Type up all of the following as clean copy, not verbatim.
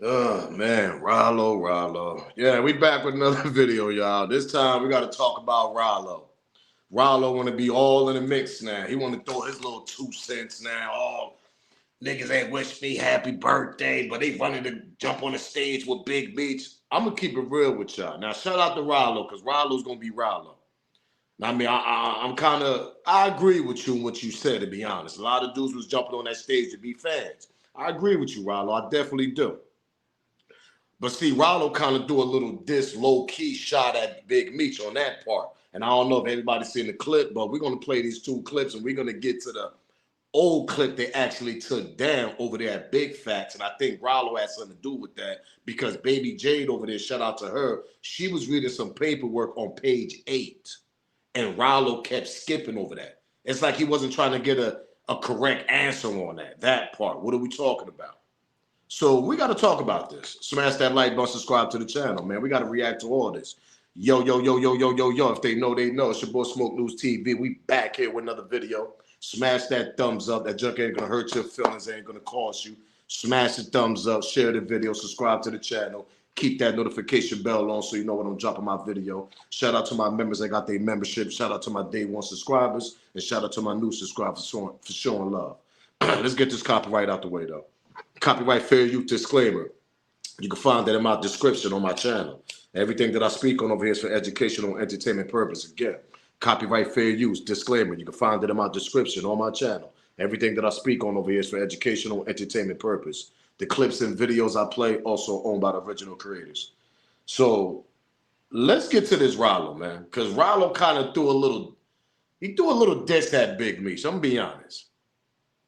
Oh man, Ralo. Yeah, we back with another video, y'all. This time we got to talk about Ralo. Ralo want to be all in the mix now. He want to throw his little 2 cents now. Oh, niggas ain't wish me happy birthday, but they running to jump on the stage with Big Meech. I'm gonna keep it real with y'all. Now, shout out to Ralo because Ralo's gonna be Ralo. I mean, I'm kind of, I agree with you in what you said, to be honest. A lot of dudes was jumping on that stage to be fans. I agree with you, Ralo. I definitely do. But see, Ralo kind of do a little diss low-key shot at Big Meech on that part. And I don't know if everybody's seen the clip, but we're going to play these two clips and we're going to get to the old clip they actually took down over there at Big Facts. And I think Ralo had something to do with that because Baby Jade over there, shout out to her, she was reading some paperwork on page 8. And Ralo kept skipping over that. It's like he wasn't trying to get a correct answer on that part. What are we talking about? So we got to talk about this. Smash that like button, subscribe to the channel, man. We got to react to all this. Yo. If they know, they know. It's your boy Smoke News TV. We back here with another video. Smash that thumbs up. That junk ain't going to hurt your feelings. Ain't going to cost you. Smash the thumbs up. Share the video. Subscribe to the channel. Keep that notification bell on so you know when I'm dropping my video. Shout out to my members that got their membership. Shout out to my day one subscribers. And shout out to my new subscribers for showing love. Let's get this copyright out the way, though. Copyright fair use disclaimer. You can find that in my description on my channel. Everything that I speak on over here is for educational and entertainment purpose. Again, copyright fair use disclaimer. You can find it in my description on my channel. Everything that I speak on over here is for educational and entertainment purpose. The clips and videos I play also owned by the original creators. So let's get to this Ralo, man. Because Ralo kind of threw a little diss at Big Meech. I'm going to be honest.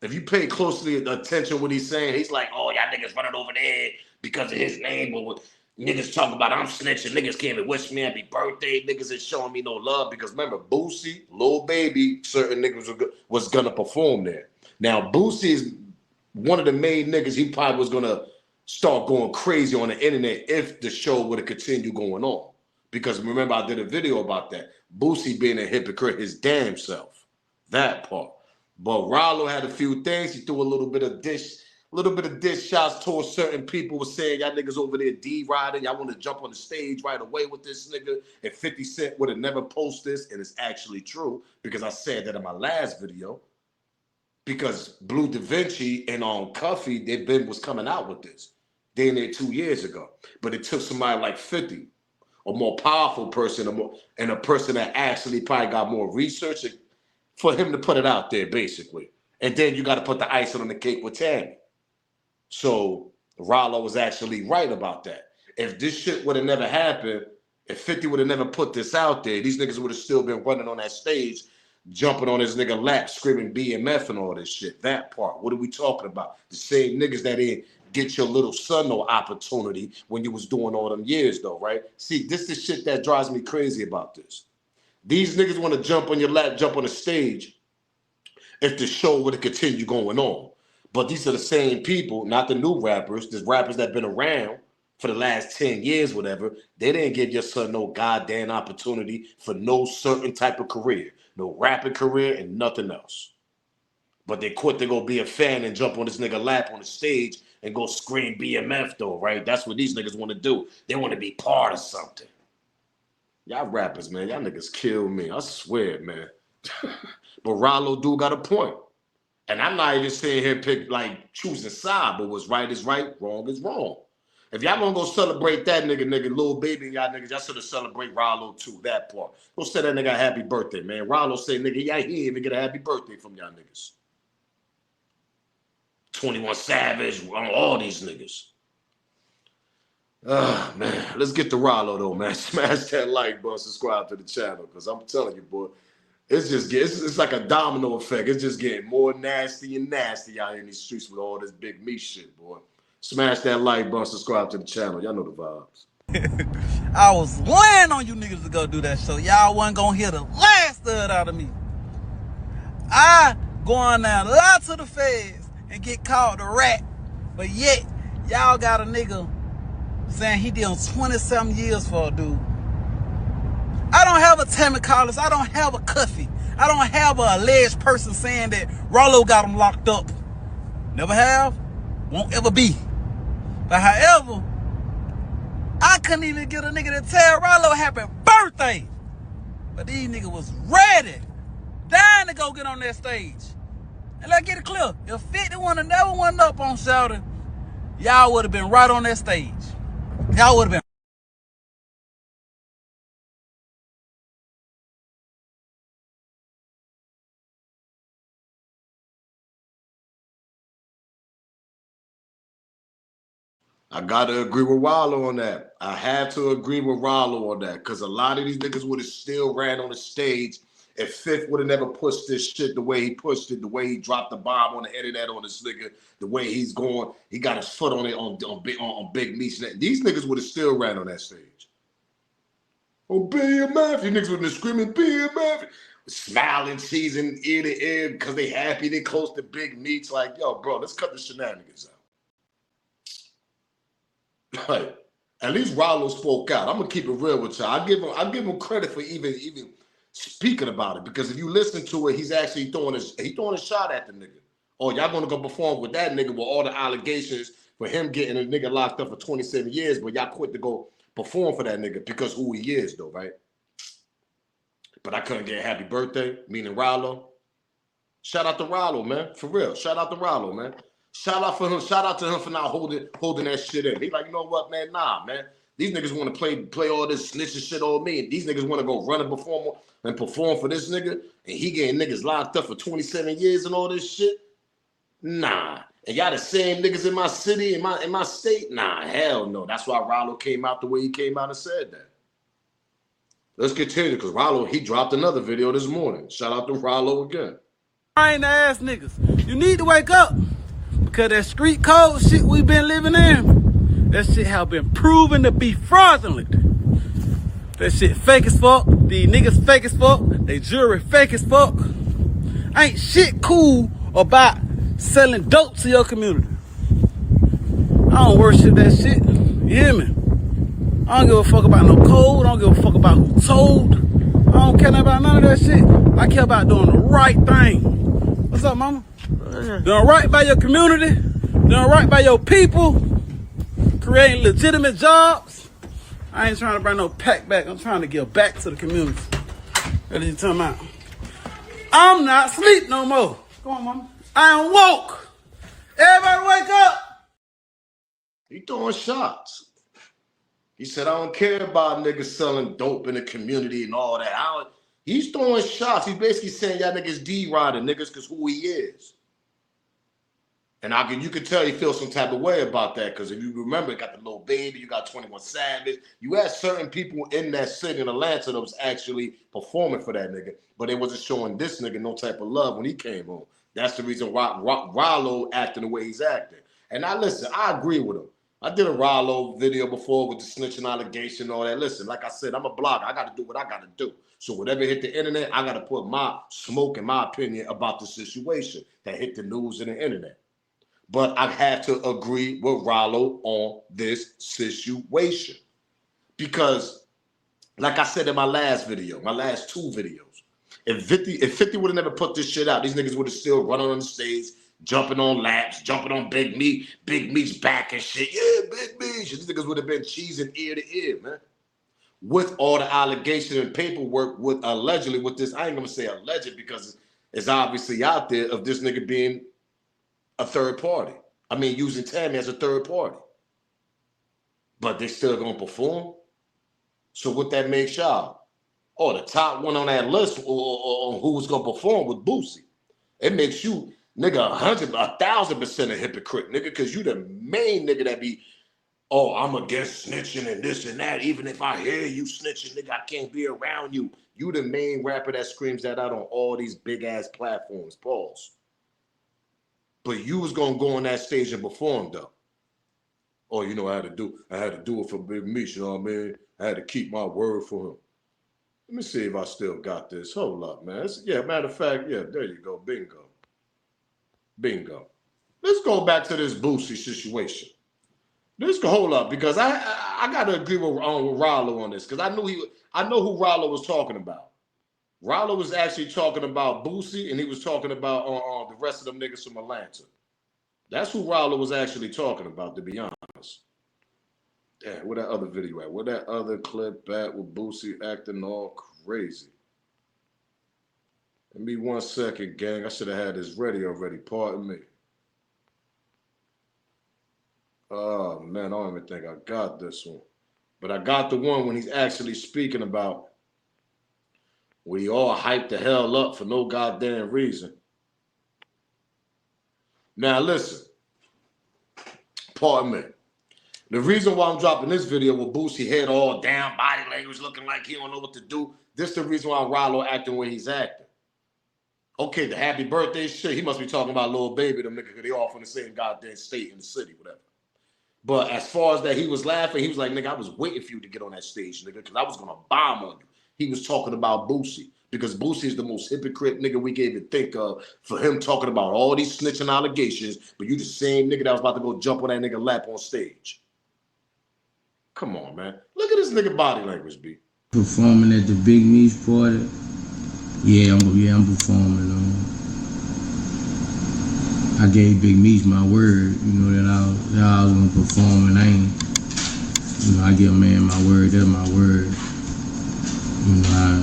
If you pay closely attention to what he's saying, he's like, oh, y'all niggas running over there because of his name. Or what niggas talking about I'm snitching. Niggas came and wish me happy birthday. Niggas is showing me no love. Because remember, Boosie, Lil Baby, certain niggas was going to perform there. Now, Boosie is one of the main niggas he probably was going to start going crazy on the internet if the show would have continued going on. Because remember, I did a video about that. Boosie being a hypocrite his damn self. That part. But Ralo had a few things. He threw a little bit of dish shots towards certain people. Was saying y'all niggas over there D-riding. Y'all want to jump on the stage right away with this nigga. And 50 Cent would have never posted this. And it's actually true because I said that in my last video. Because Blue Da Vinci and Cuffy, was coming out with this. They in there 2 years ago. But it took somebody like 50, a more powerful person, and a person that actually probably got more research for him to put it out there, basically. And then you got to put the icing on the cake with Tammy. So Ralo was actually right about that. If this shit would have never happened, if 50 would have never put this out there, these niggas would have still been running on that stage, jumping on his nigga lap, screaming BMF and all this shit. That part. What are we talking about? The same niggas that didn't get your little son no opportunity when you was doing all them years, though, right? See, this is shit that drives me crazy about this. These niggas want to jump on your lap, jump on the stage if the show would have continued going on. But these are the same people, not the new rappers, the rappers that have been around for the last 10 years, whatever. They didn't give your son no goddamn opportunity for no certain type of career, no rapping career and nothing else. But they quit to go be a fan and jump on this nigga lap on the stage and go scream BMF though, right? That's what these niggas want to do. They want to be part of something. Y'all rappers, man, y'all niggas kill me. I swear, man. But Ralo do got a point. And I'm not even saying here choosing side, but what's right is right, wrong is wrong. If y'all gonna go celebrate that nigga, Lil Baby and y'all should have celebrate Ralo too, that part. Go say that nigga a happy birthday, man. Ralo say, nigga, he ain't even get a happy birthday from y'all niggas. 21 Savage, all these niggas. Man, let's get to Ralo though, man. Smash that like button, subscribe to the channel, because I'm telling you, boy, it's like a domino effect. It's just getting more nasty and nasty out here in these streets with all this Big Meech shit, boy. Smash that like button, subscribe to the channel. Y'all know the vibes. I was laying on you niggas to go do that show. Y'all wasn't gonna hear the last of it out of me. I go on now, lie to the feds and get called a rat, but yet y'all got a nigga saying he did 20-something years for a dude. I don't have a Tammy Collins. I don't have a Cuffy. I don't have an alleged person saying that Ralo got him locked up. Never have. Won't ever be. But however, I couldn't even get a nigga to tell Ralo happy birthday. But these niggas was ready, dying to go get on that stage. And let's get it clear. If 50 would have never went up on Shouting, y'all would have been right on that stage. Y'all would have been. I gotta agree with Ralo on that. I have to agree with Ralo on that because a lot of these niggas would have still ran on the stage if Fifth would have never pushed this shit the way he pushed it, the way he dropped the bomb on the internet on this nigga, the way he's going, he got his foot on it on Big Meech. These niggas would have still ran on that stage. Oh, BMF, you niggas would have been screaming BMF, smiling, cheesing ear to ear because they happy they close to Big Meech. Like, yo, bro, let's cut the shenanigans out. Like, at least Ralo spoke out. I'm gonna keep it real with y'all. I give him credit for even speaking about it because if you listen to it, he's actually throwing a shot at the nigga. Oh, y'all gonna go perform with that nigga with all the allegations for him getting a nigga locked up for 27 years, but y'all quit to go perform for that nigga because who he is though, right? But I couldn't get a happy birthday, meaning Ralo. Shout out to Ralo, man. For real. Shout out to Ralo, man. Shout out to him for not holding that shit in. He like, you know what, man? Nah, man. These niggas want to play all this snitching shit on me. And these niggas want to go run and perform for this nigga. And he getting niggas locked up for 27 years and all this shit. Nah. And y'all the same niggas in my city, in my state? Nah, hell no. That's why Ralo came out the way he came out and said that. Let's continue because Ralo, he dropped another video this morning. Shout out to Ralo again. Lying ass niggas. You need to wake up. Because that street code shit we been living in, that shit have been proven to be fraudulent. That shit fake as fuck. These niggas fake as fuck. They jury fake as fuck. Ain't shit cool about selling dope to your community. I don't worship that shit. You hear me? I don't give a fuck about no code. I don't give a fuck about who told. I don't care about none of that shit. I care about doing the right thing. What's up, mama? Doing right by your community, doing right by your people, creating legitimate jobs. I ain't trying to bring no pack back. I'm trying to give back to the community. What are you talking about? I'm not asleep no more. Come on, mama. I am woke. Everybody wake up. He throwing shots. He said, I don't care about niggas selling dope in the community and all that. He's throwing shots. He's basically saying y'all niggas D-riding niggas because who he is. And you could tell he feels some type of way about that because if you remember, you got the Little Baby, you got 21 Savage. You had certain people in that city in Atlanta that was actually performing for that nigga, but they wasn't showing this nigga no type of love when he came home. That's the reason why Ralo acting the way he's acting. And now listen, I agree with him. I did a Ralo video before with the snitching allegation and all that. Listen, like I said, I'm a blogger. I got to do what I got to do. So whatever hit the internet, I got to put my smoke and my opinion about the situation that hit the news and the internet. But I have to agree with Ralo on this situation. Because, like I said in my last video, my last two videos, if 50 would have never put this shit out, these niggas would have still running on the stage, jumping on laps, jumping on Big Meech's back and shit. Yeah, Big Meech. These niggas would have been cheesing ear to ear, man. With all the allegations and paperwork with allegedly with this, I ain't gonna say alleged because it's obviously out there of this nigga being a third party. I mean, using Tammy as a third party. But they still gonna perform. So what that makes y'all? Oh, the top one on that list or who was gonna perform with Boosie. It makes you, nigga, 1,000% a hypocrite, nigga, because you the main nigga that be, oh, I'm against snitching and this and that. Even if I hear you snitching, nigga, I can't be around you. You the main rapper that screams that out on all these big ass platforms. Pause. But you was gonna go on that stage and perform though. Oh, you know, I had to do it for Big Meech, you know what I mean? I had to keep my word for him. Let me see if I still got this. Hold up, man. Yeah, matter of fact, yeah, there you go. Bingo. Bingo. Let's go back to this Boosie situation. Let's go, hold up, because I gotta agree with Ralo on this, because I know who Ralo was talking about. Ralo was actually talking about Boosie, and he was talking about the rest of them niggas from Atlanta. That's who Ralo was actually talking about, to be honest. Damn, where that other video at? Where that other clip at with Boosie acting all crazy? Give me 1 second, gang. I should have had this ready already. Pardon me. Oh, man, I don't even think I got this one. But I got the one when he's actually speaking about we all hyped the hell up for no goddamn reason. Now, listen. Pardon me. The reason why I'm dropping this video with Boosie head all down, body language looking like he don't know what to do, this is the reason why Ralo acting where he's acting. Okay, the happy birthday shit, he must be talking about Lil Baby, them niggas, because they all from the same goddamn state in the city, whatever. But as far as that, he was laughing. He was like, nigga, I was waiting for you to get on that stage, nigga, because I was going to bomb on you. He was talking about Boosie, because Boosie is the most hypocrite nigga we can even think of for him talking about all these snitching allegations, but you the same nigga that was about to go jump on that nigga lap on stage. Come on, man. Look at this nigga body language, B. Performing at the Big Meech party. Yeah, I'm performing. I gave Big Meech my word, you know, that I was gonna perform, and I ain't, you know, I give a man my word, that's my word. You know,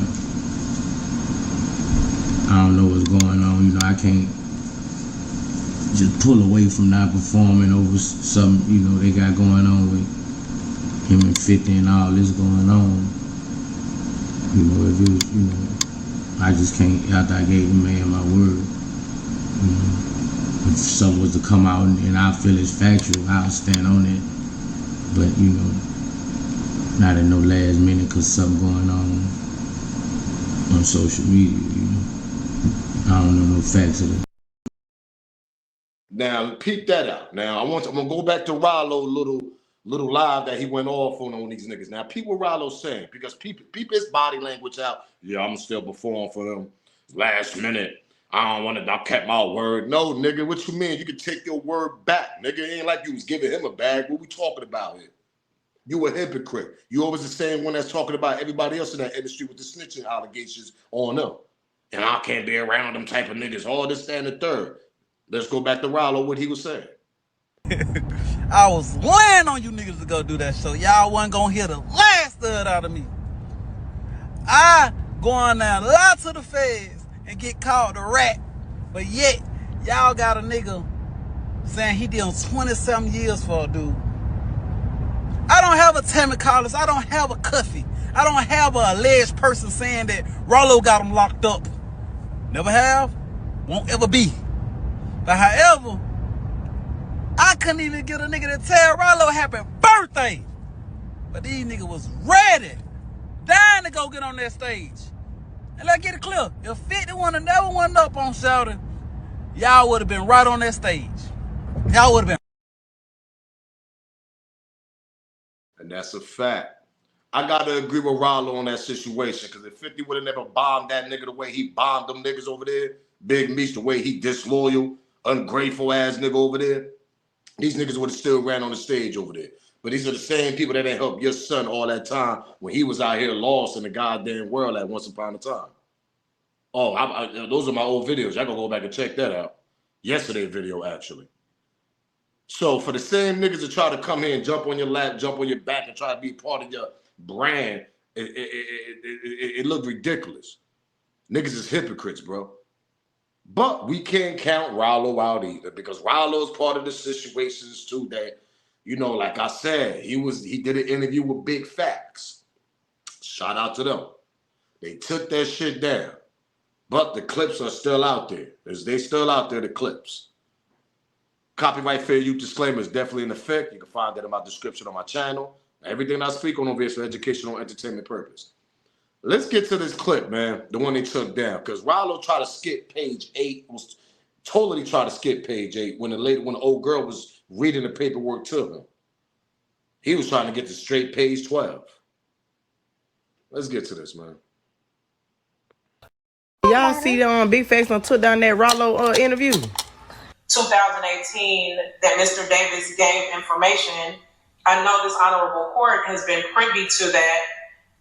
I don't know what's going on, you know, I can't just pull away from not performing over something, you know, they got going on with him and 50 and all this going on. You know, if it was, you know, I just can't, after I gave the man my word, you know, if something was to come out and I feel it's factual, I'll stand on it. But, you know, not at no last minute because something going on social media, you know. I don't know no facts of it. Now, peep that out. Now, I'm gonna go back to Ralo little live that he went off on these niggas. Now, peep what Ralo's saying, because peep his body language out. Yeah, I'm still perform for them. Last minute. I kept my word. No, nigga, what you mean? You can take your word back, nigga. It ain't like you was giving him a bag. What we talking about here? You a hypocrite. You always the same one that's talking about everybody else in that industry with the snitching allegations on them. And I can't be around them type of niggas. All this, that, and the third. Let's go back to Ralo, what he was saying. I was laying on you niggas to go do that show. Y'all wasn't gonna hear the last of it out of me. I go on there, lie to the feds, and get called a rat. But yet, y'all got a nigga saying he did 20-something years for a dude. I don't have a Tammy Collins. I don't have a Cuffy. I don't have a alleged person saying that Ralo got him locked up. Never have. Won't ever be. But however, I couldn't even get a nigga to tell Ralo happy birthday. But these niggas was ready, dying to go get on that stage. And let's get it clear. If 50 would have never went up on Shouting, y'all would have been right on that stage. Y'all would have been. And that's a fact. I gotta agree with Ralo on that situation, because if 50 would have never bombed that nigga the way he bombed them niggas over there, Big Meech the way he disloyal, ungrateful ass nigga over there, these niggas would have still ran on the stage over there. But these are the same people that didn't help your son all that time when he was out here lost in the goddamn world at once upon a time. Oh, those are my old videos. Y'all gonna go back and check that out. Yesterday video, actually. So for the same niggas that try to come here and jump on your lap, jump on your back, and try to be part of your brand, it looked ridiculous. Niggas is hypocrites, bro. But we can't count Ralo out either, because Ralo's part of the situations too that, you know, like I said, he did an interview with Big Facts. Shout out to them. They took that shit down. But the clips are still out there. They still out there, the clips. Copyright fair use disclaimer is definitely in effect. You can find that in my description on my channel. Everything I speak on over here is for educational entertainment purpose. Let's get to this clip, man. The one they took down. Because Ralo tried to skip page 8. Was totally tried to skip page 8 when the old girl was reading the paperwork to him. He was trying to get to straight page 12. Let's get to this, man. Y'all see Big Facts took down that Ralo interview? 2018 that Mr. Davis gave information. I know this honorable court has been privy to that.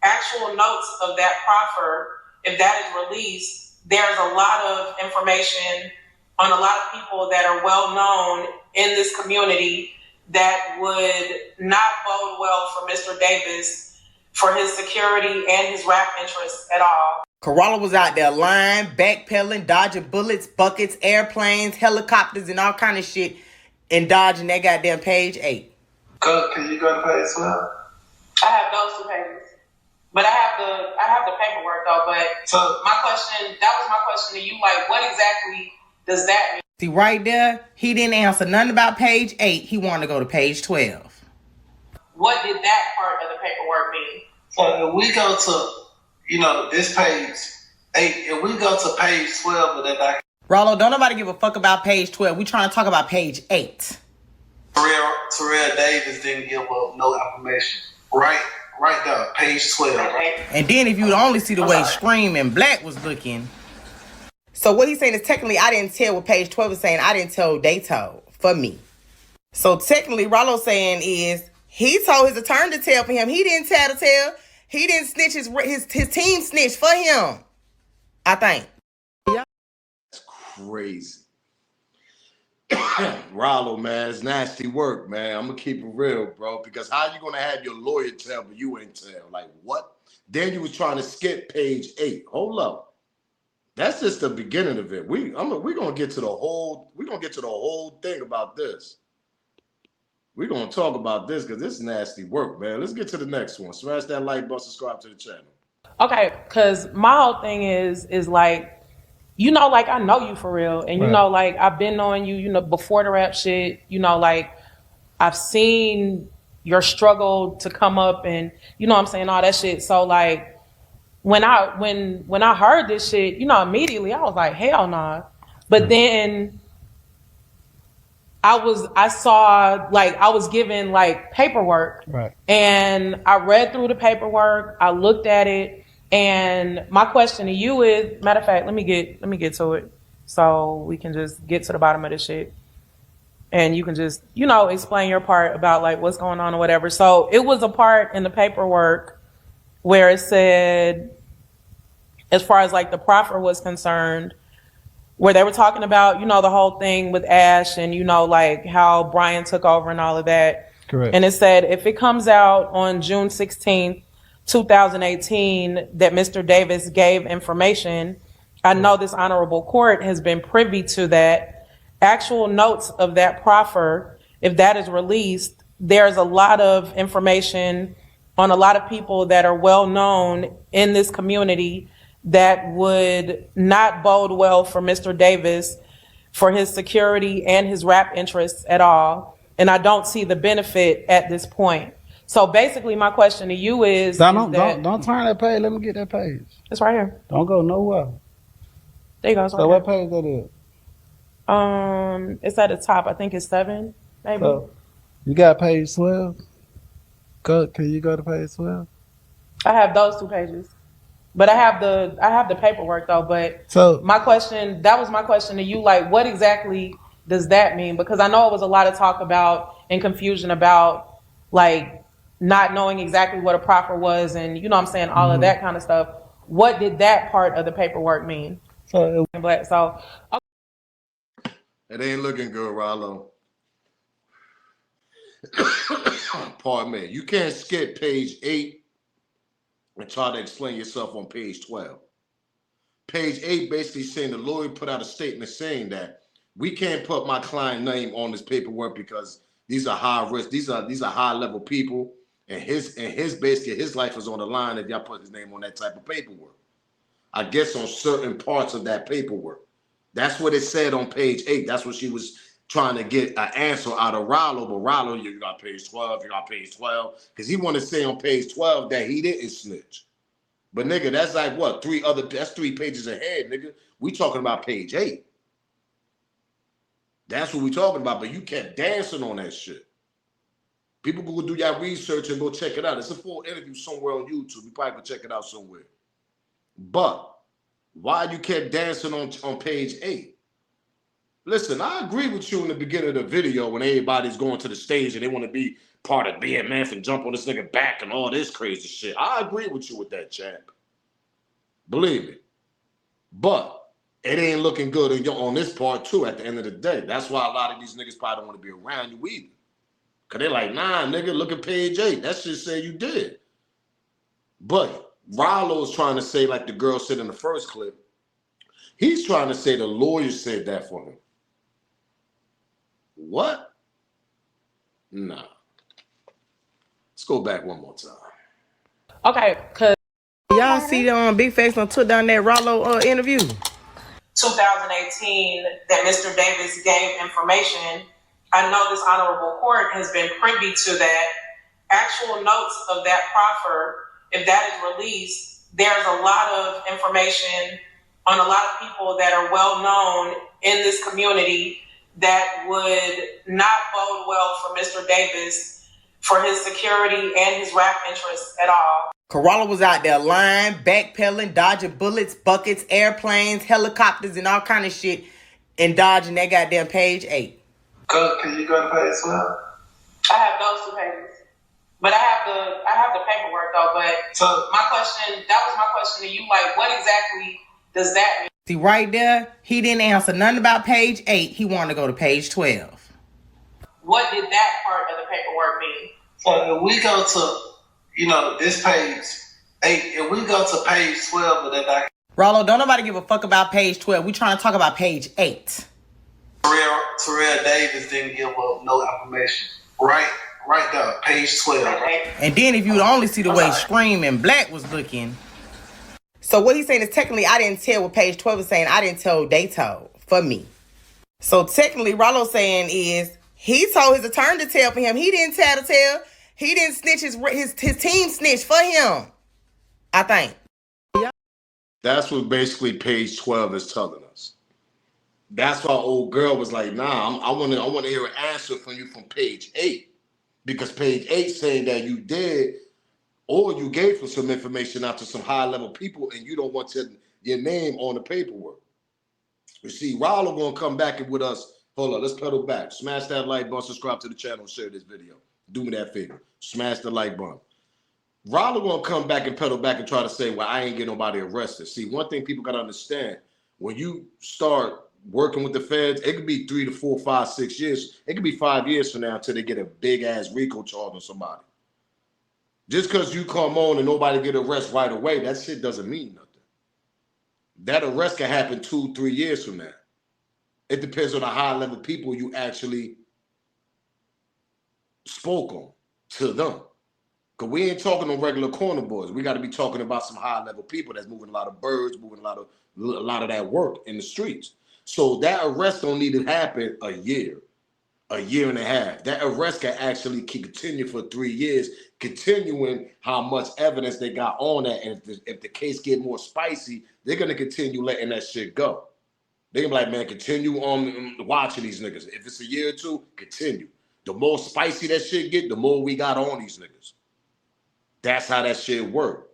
Actual notes of that proffer, if that is released, there's a lot of information on a lot of people that are well known in this community that would not bode well for Mr. Davis, for his security and his rap interests at all. Ralo was out there lying, backpedaling, dodging bullets, buckets, airplanes, helicopters, and all kind of shit, and dodging that goddamn page 8. Can you go to page 12? I have those 2 pages. But I have the paperwork though. But So that was my question to you. Like, what exactly does that mean? See, right there, he didn't answer nothing about page 8. He wanted to go to page 12. What did that part of the paperwork mean? So if we go to, this page 8, if we go to page 12 of that document. Ralo, don't nobody give a fuck about page 12. We trying to talk about page 8. Terrell Davis didn't give up no information. Right there, page 12. Okay. And then if you would only see the way Scream and Black was looking. So what he's saying is technically I didn't tell what page 12 is saying. I didn't tell, they told for me. So technically Ralo's saying is he told his attorney to tell for him. He didn't tell to tell. He didn't snitch, his team snitched for him, I think. That's crazy. Ralo, man, it's nasty work, man. I'm gonna keep it real, bro. Because how you gonna have your lawyer tell, but you ain't tell? Like what? Then you was trying to skip page 8. Hold up, that's just the beginning of it. We're gonna get to the whole thing about this. We're gonna talk about this because this is nasty work, man. Let's get to the next one. Smash that like button, subscribe to the channel. Okay, because my whole thing is like, like I know you for real. And like I've been knowing you, before the rap shit, like I've seen your struggle to come up and what I'm saying, all that shit. So like when I heard this shit, immediately I was like, hell nah. But then I was given like paperwork, Right. And I read through the paperwork. I looked at it, and my question to you is, matter of fact, let me get to it, so we can just get to the bottom of this shit, and you can just explain your part about like what's going on or whatever. So it was a part in the paperwork where it said, as far as like the proffer was concerned, where they were talking about, the whole thing with Ash and, like how Brian took over and all of that. Correct. And it said, if it comes out on June 16th, 2018, that Mr. Davis gave information, I know this honorable court has been privy to that. Actual notes of that proffer, if that is released, there's a lot of information on a lot of people that are well known in this community that would not bode well for Mr. Davis, for his security and his rap interests at all. And I don't see the benefit at this point. So basically my question to you is, Don't turn that page. Let me get that page. It's right here. Don't go nowhere. There you go. So what page that is? It's at the top. I think it's 7, maybe. So you got page 12? Can you go to page 12? I have those 2 pages. But I have the paperwork though. But So that was my question to you. Like, what exactly does that mean? Because I know it was a lot of talk about and confusion about like not knowing exactly what a proffer was and I'm saying all of that kind of stuff. What did that part of the paperwork mean? So It ain't looking good, Ralo. Pardon me. You can't skip page 8 and try to explain yourself on page 12. Page 8 basically saying the lawyer put out a statement saying that we can't put my client name on this paperwork because these are high risk, these are high level people, and his basically his life is on the line if y'all put his name on that type of paperwork. I guess on certain parts of that paperwork. That's what it said on page 8. That's what she was trying to get an answer out of Ralo. But Ralo, you got page 12, you got page 12. Because he wanted to say on page 12 that he didn't snitch. But nigga, that's like what? That's 3 pages ahead, nigga. We talking about page 8. That's what we talking about. But you kept dancing on that shit. People go do your research and go check it out. It's a full interview somewhere on YouTube. You probably could check it out somewhere. But why you kept dancing on page 8? Listen, I agree with you in the beginning of the video when everybody's going to the stage and they want to be part of BMF and jump on this nigga back and all this crazy shit. I agree with you with that, champ. Believe me. But it ain't looking good on this part too at the end of the day. That's why a lot of these niggas probably don't want to be around you either. Cause they're like, nah, nigga, look at page 8. That shit say you did. But Ralo's trying to say, like the girl said in the first clip, he's trying to say the lawyer said that for him. What? Nah. Let's go back one more time. Okay, because Y'all see Big Face took down that Ralo interview? 2018 that Mr. Davis gave information. I know this honorable court has been privy to that. Actual notes of that proffer, if that is released, there's a lot of information on a lot of people that are well known in this community that would not bode well for Mr. Davis, for his security and his rap interests at all. Ralo was out there lying, backpedaling, dodging bullets, buckets, airplanes, helicopters, and all kind of shit, and dodging that goddamn page 8. Can you go to page 12? I have those 2 pages, but I have the paperwork though. But So that was my question to you. Like, what exactly does that mean? See, right there, he didn't answer nothing about page 8. He wanted to go to page 12. What did that part of the paperwork mean? So if we go to, this page 8, if we go to page 12 of that document, Ralo, don't nobody give a fuck about page 12. We trying to talk about page 8. Terrell Davis didn't give up no information. Right there, page 12. Okay. And then if you would only see the way Scream and Black was looking. So what he's saying is technically I didn't tell what page 12 is saying. I didn't tell, they told for me. So technically Ralo's saying is he told his attorney to tell for him. He didn't tell to tell. He didn't snitch. His team snitched for him, I think. That's what basically page 12 is telling us. That's why old girl was like, nah, I want to hear an answer from you from page 8. Because page 8 saying that you did or you gave some information out to some high-level people and you don't want your name on the paperwork. You see, Ralo going to come back with us. Hold on, let's pedal back. Smash that like button, subscribe to the channel, share this video. Do me that favor. Smash the like button. Ralo going to come back and pedal back and try to say, well, I ain't get nobody arrested. See, one thing people got to understand, when you start working with the feds, it could be 3 to 4, 5, 6 years. It could be 5 years from now until they get a big-ass RICO charge on somebody. Just because you come on and nobody get arrested right away, that shit doesn't mean nothing. That arrest can happen 2, 3 years from now. It depends on the high-level people you actually spoke on to them. Because we ain't talking on regular corner boys. We got to be talking about some high-level people that's moving a lot of birds, moving a lot of that work in the streets. So that arrest don't need to happen a year and a half. That arrest can actually continue for 3 years, continuing how much evidence they got on that. And if the case get more spicy, they're going to continue letting that shit go. They're going to be like, man, continue on watching these niggas. If it's a year or 2, continue. The more spicy that shit get, the more we got on these niggas. That's how that shit work.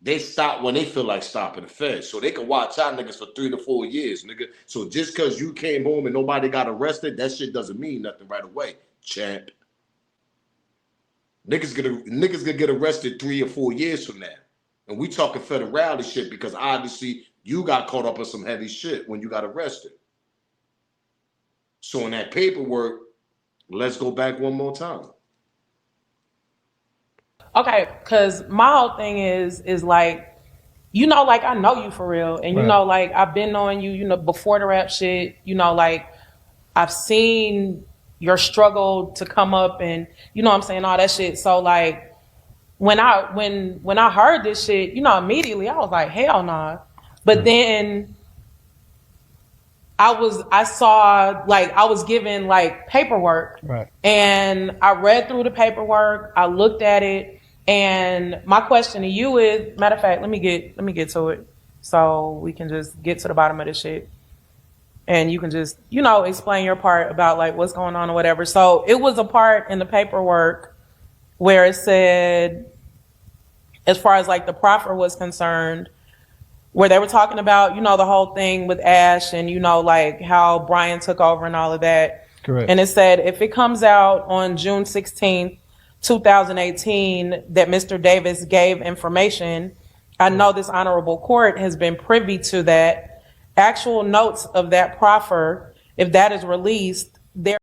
They stop when they feel like stopping the feds. So they can watch out niggas for 3 to 4 years, nigga. So just because you came home and nobody got arrested, that shit doesn't mean nothing right away, champ. Niggas gonna get arrested 3 or 4 years from now. And we talking federality shit because obviously you got caught up in some heavy shit when you got arrested. So in that paperwork, let's go back one more time. okay, because my whole thing is like, like I know you for real, and like I've been knowing you, before the rap shit, like I've seen your struggle to come up, and what I'm saying, all that shit. So like when I heard this shit, immediately I was like, hell nah. But then I was given like paperwork, right? And I read through the paperwork, I looked at it. And my question to you is, matter of fact, let me get to it so we can just get to the bottom of this shit. And you can just, explain your part about like what's going on or whatever. So it was a part in the paperwork where it said, as far as like the proffer was concerned, where they were talking about, the whole thing with Ash and, like how Brian took over and all of that. Correct. And it said, if it comes out on June 16th, 2018 that Mr. Davis gave information, I know this honorable court has been privy to that. Actual notes of that proffer, if that is released, there.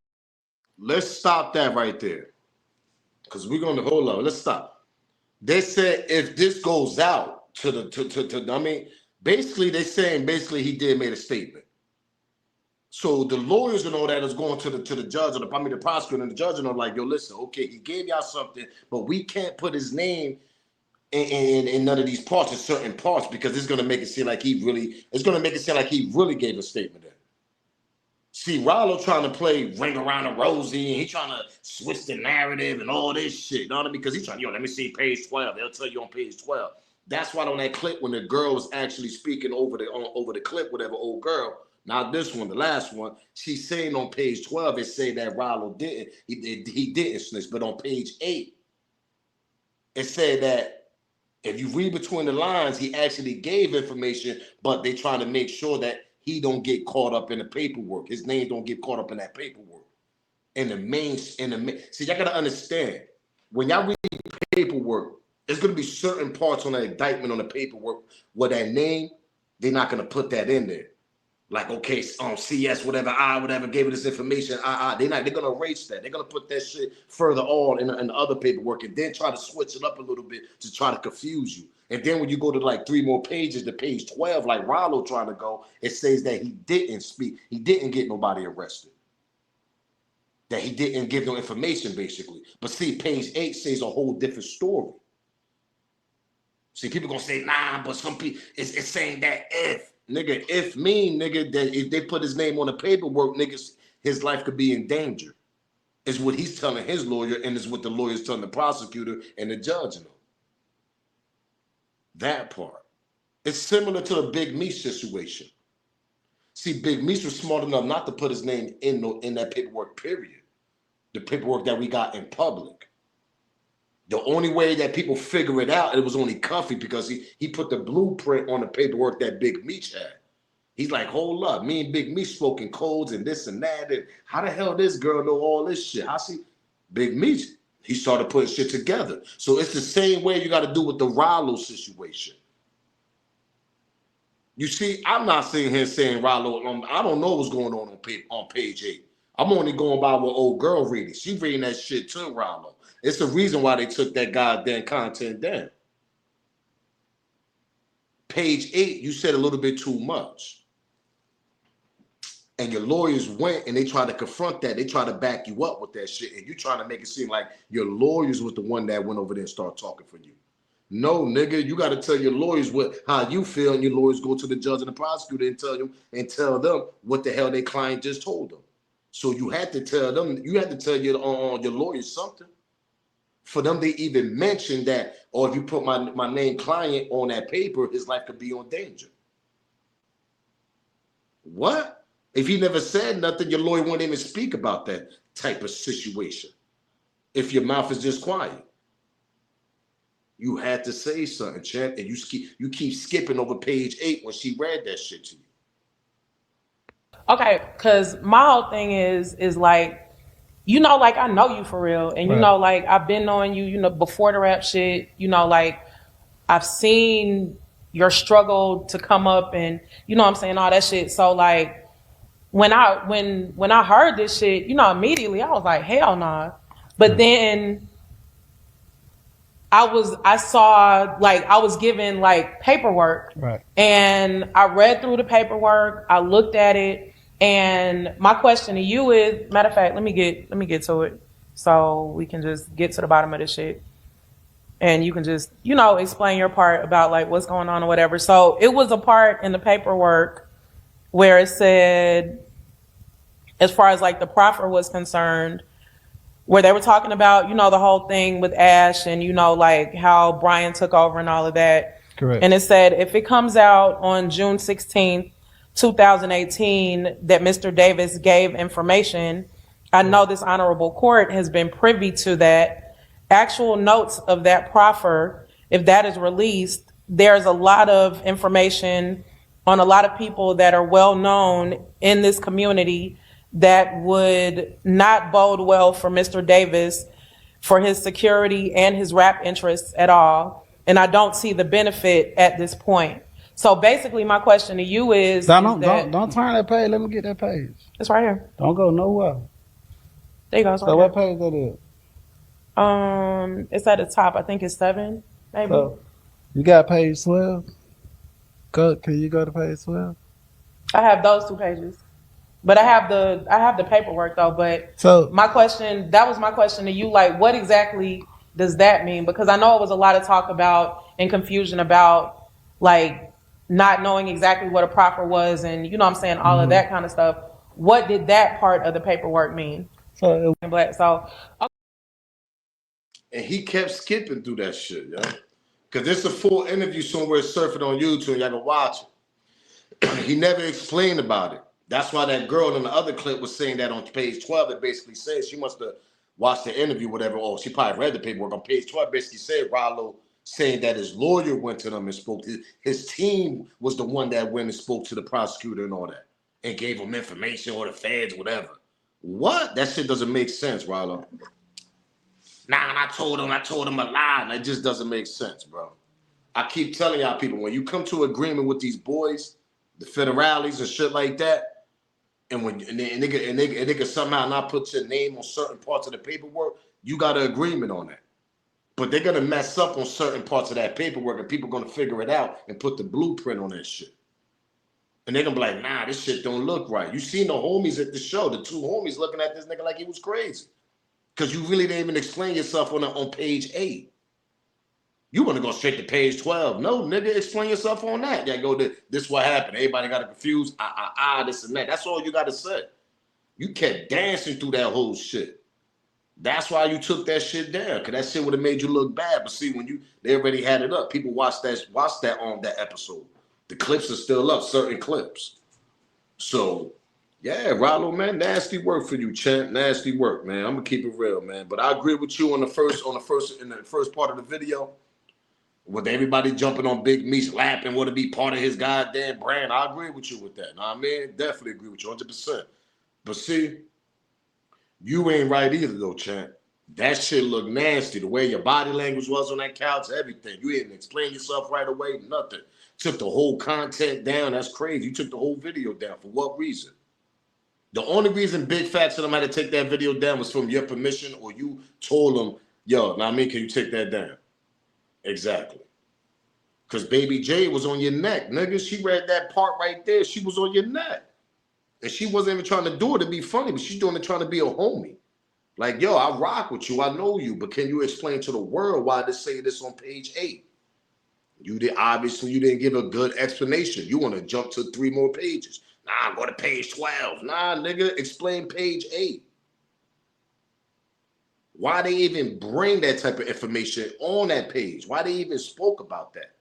let's stop that right there. Because we're gonna hold on. Let's stop. They said if this goes out to the I mean, basically they saying basically he did made a statement. So the lawyers and all that is going to the judge or the prosecutor and the judge and are like, yo, listen, okay, he gave y'all something, but we can't put his name in none of these parts, in certain parts, because it's gonna make it seem like he really gave a statement in. See, Ralo trying to play ring around the rosy, and he trying to switch the narrative and all this shit. You know what I mean? Because he's trying, let me see page 12. They'll tell you on page 12. That's why on that clip, when the girl was actually speaking over the clip, whatever old girl, not this one, the last one, she's saying on page 12, it say that Ralo didn't, he didn't snitch. But on page 8, it said that if you read between the lines, he actually gave information, but they trying to make sure that he don't get caught up in the paperwork. His name don't get caught up in that paperwork. See, y'all gotta understand, when y'all read paperwork, there's gonna be certain parts on that indictment on the paperwork where that name, they're not gonna put that in there. Like, okay, CS, whatever, gave it this information, they're gonna erase that. They're gonna put that shit further on in the other paperwork and then try to switch it up a little bit to try to confuse you. And then when you go to like 3 more pages to page 12, like Ralo trying to go, it says that he didn't speak, he didn't get nobody arrested. That he didn't give no information, basically. But see, page 8 says a whole different story. See, people gonna say, nah, but some people, it's saying that if mean, nigga, that if they put his name on the paperwork, niggas, his life could be in danger. Is what he's telling his lawyer, and is what the lawyer's telling the prosecutor and the judge. That part. It's similar to the Big Meech situation. See, Big Meech was smart enough not to put his name in that paperwork, period. The paperwork that we got in public. The only way that people figure it out, it was only Cuffy, because he put the blueprint on the paperwork that Big Meech had. He's like, hold up, me and Big Meech spoken codes and this and that. And how the hell this girl know all this shit? I see Big Meech. He started putting shit together. So it's the same way you got to do with the Ralo situation. You see, I'm not sitting here saying Ralo. I don't know what's going on page 8. I'm only going by what old girl reading. She reading that shit too, Ralo. It's the reason why they took that goddamn content down. Page 8, you said a little bit too much. And your lawyers went and they tried to confront that. They tried to back you up with that shit. And you trying to make it seem like your lawyers was the one that went over there and started talking for you. No, nigga, you got to tell your lawyers how you feel, and your lawyers go to the judge and the prosecutor and tell them what the hell their client just told them. So you had to tell them, you had to tell your lawyers something. For them to even mention that, or if you put my name client on that paper, his life could be on danger. What? If he never said nothing, your lawyer won't even speak about that type of situation. If your mouth is just quiet. You had to say something, champ, and you keep skipping over page 8 when she read that shit to you. Okay, because my whole thing is like, like, I know you for real. And, like, I've been knowing you, before the rap shit, like, I've seen your struggle to come up and, I'm saying, all that shit. So, like, when I heard this shit, immediately I was like, hell nah. But then I was given like paperwork, right? And I read through the paperwork. I looked at it, and my question to you is, matter of fact, let me get to it so we can just get to the bottom of this shit, and you can just explain your part about like what's going on or whatever. So it was a part in the paperwork where it said, as far as like the proffer was concerned, where they were talking about, the whole thing with Ash and, like how Brian took over and all of that. Correct. And it said, if it comes out on June 16th, 2018, that Mr. Davis gave information, I know this honorable court has been privy to that. Actual notes of that proffer, if that is released, there's a lot of information on a lot of people that are well known in this community that would not bode well for Mr. Davis, for his security and his rap interests at all. And I don't see the benefit at this point. So basically my question to you is, don't turn that page. Let me get that page. It's right here. Don't go nowhere. There you go. It's So right what there. page that is? It's at the top. I think it's 7, maybe. So you got page 12? Can you go to page 12? I have those 2 pages. But I have the paperwork though. But So that was my question to you. Like, what exactly does that mean? Because I know it was a lot of talk about and confusion about like not knowing exactly what a proffer was, and you know what I'm saying, all of that kind of stuff. What did that part of the paperwork mean? so Black. So And he kept skipping through that shit, yo. Because there's a full interview somewhere surfing on YouTube, and y'all can watch it. He never explained about it. That's why that girl in the other clip was saying that on page 12. It basically says she must have watched the interview, whatever. Oh, she probably read the paperwork on page 12. Basically said Ralo saying that his lawyer went to them and spoke. His team was the one that went and spoke to the prosecutor and all that and gave him information or the feds, whatever. What? That shit doesn't make sense, Ralo. Nah, and I told him a lie. And it just doesn't make sense, bro. I keep telling y'all people, when you come to agreement with these boys, the federales and shit like that, and when they could somehow not put your name on certain parts of the paperwork, you got an agreement on that. But they're gonna mess up on certain parts of that paperwork, and people gonna figure it out and put the blueprint on that shit. And they're gonna be like, nah, this shit don't look right. You seen the homies at the show, the 2 homies looking at this nigga like he was crazy. Because you really didn't even explain yourself on page 8. You want to go straight to page 12. No, nigga, explain yourself on that. Yeah, go to this what happened. Everybody got confused. This and that. That's all you got to say. You kept dancing through that whole shit. That's why you took that shit down. Because that shit would have made you look bad. But see, when they already had it up, people watched that on that episode. The clips are still up, certain clips. So, yeah, Ralo, man, nasty work for you, champ. Nasty work, man. I'm gonna keep it real, man. But I agree with you in the first part of the video. With everybody jumping on Big Meech lapping, want to be part of his goddamn brand. I agree with you with that. Know what I mean? Definitely agree with you 100%. But see, you ain't right either though, champ. That shit looked nasty. The way your body language was on that couch, everything. You didn't explain yourself right away, nothing. Took the whole content down. That's crazy. You took the whole video down. For what reason? The only reason Big Fat said I'm had to take that video down was from your permission, or you told him, yo, now I mean, can you take that down? Exactly. Because Baby J was on your neck, nigga. She read that part right there. She was on your neck. And she wasn't even trying to do it to be funny, but she's doing it trying to be a homie. Like, yo, I rock with you. I know you. But can you explain to the world why they say this on page 8? Obviously, you didn't give a good explanation. You want to jump to 3 more pages. Nah, go to page 12. Nah, nigga, explain page 8. Why they even bring that type of information on that page? Why they even spoke about that?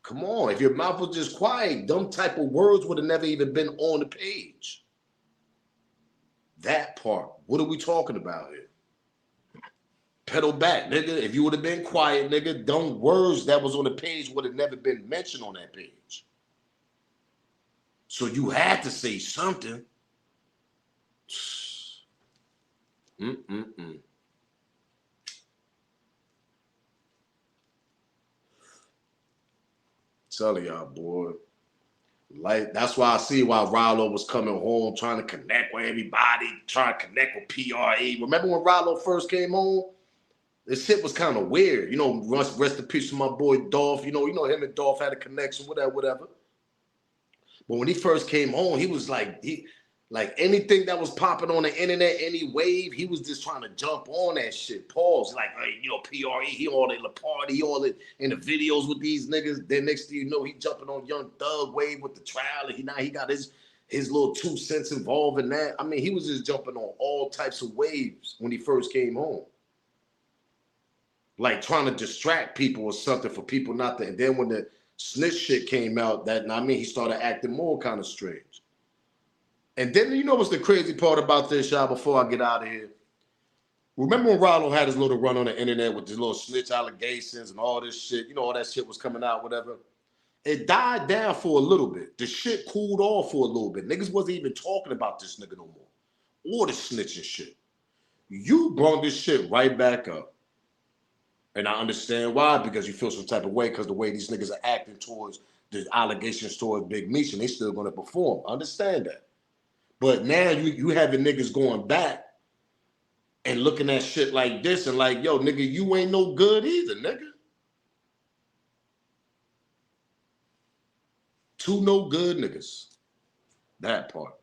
Come on, if your mouth was just quiet, them type of words would have never even been on the page. That part. What are we talking about here? Pedal back, nigga. If you would have been quiet, nigga, them words that was on the page would have never been mentioned on that page. So you had to say something. Telling y'all, boy. Like, that's why I see why Ralo was coming home, trying to connect with everybody, trying to connect with PRE. Remember when Ralo first came home? This shit was kind of weird. You know, rest in peace to my boy Dolph. You know him and Dolph had a connection, whatever. But when he first came home, he was like anything that was popping on the internet, any wave, he was just trying to jump on that shit. Pause. Like, hey, PRE, he all in the party, he all in the videos with these niggas. Then next thing you know, he jumping on Young Thug wave with the trial. And he got his little 2 cents involved in that. I mean, he was just jumping on all types of waves when he first came home. Like trying to distract people or something for people not to. And then when the snitch shit came out, he started acting more kind of strange. And then you know what's the crazy part about this, y'all, before I get out of here? Remember when Ralo had his little run on the internet with his little snitch allegations and all this shit? You know, all that shit was coming out, whatever. It died down for a little bit. The shit cooled off for a little bit. Niggas wasn't even talking about this nigga no more. Or the snitching shit. You brought this shit right back up. And I understand why, because you feel some type of way because the way these niggas are acting towards the allegations towards Big Meech, and they still going to perform. I understand that. But now you having niggas going back and looking at shit like this and like, yo, nigga, you ain't no good either, nigga. Two no good niggas. That part.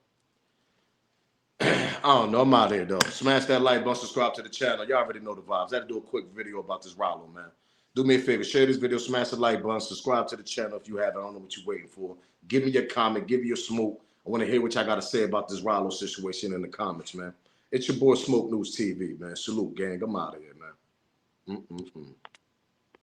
I don't know. I'm out here, though. Smash that like button, subscribe to the channel. Y'all already know the vibes. I had to do a quick video about this Ralo, man. Do me a favor. Share this video. Smash the like button. Subscribe to the channel if you haven't. I don't know what you're waiting for. Give me your comment. Give me your smoke. I want to hear what y'all got to say about this Ralo situation in the comments, man. It's your boy Smoke News TV, man. Salute, gang. I'm out of here, man.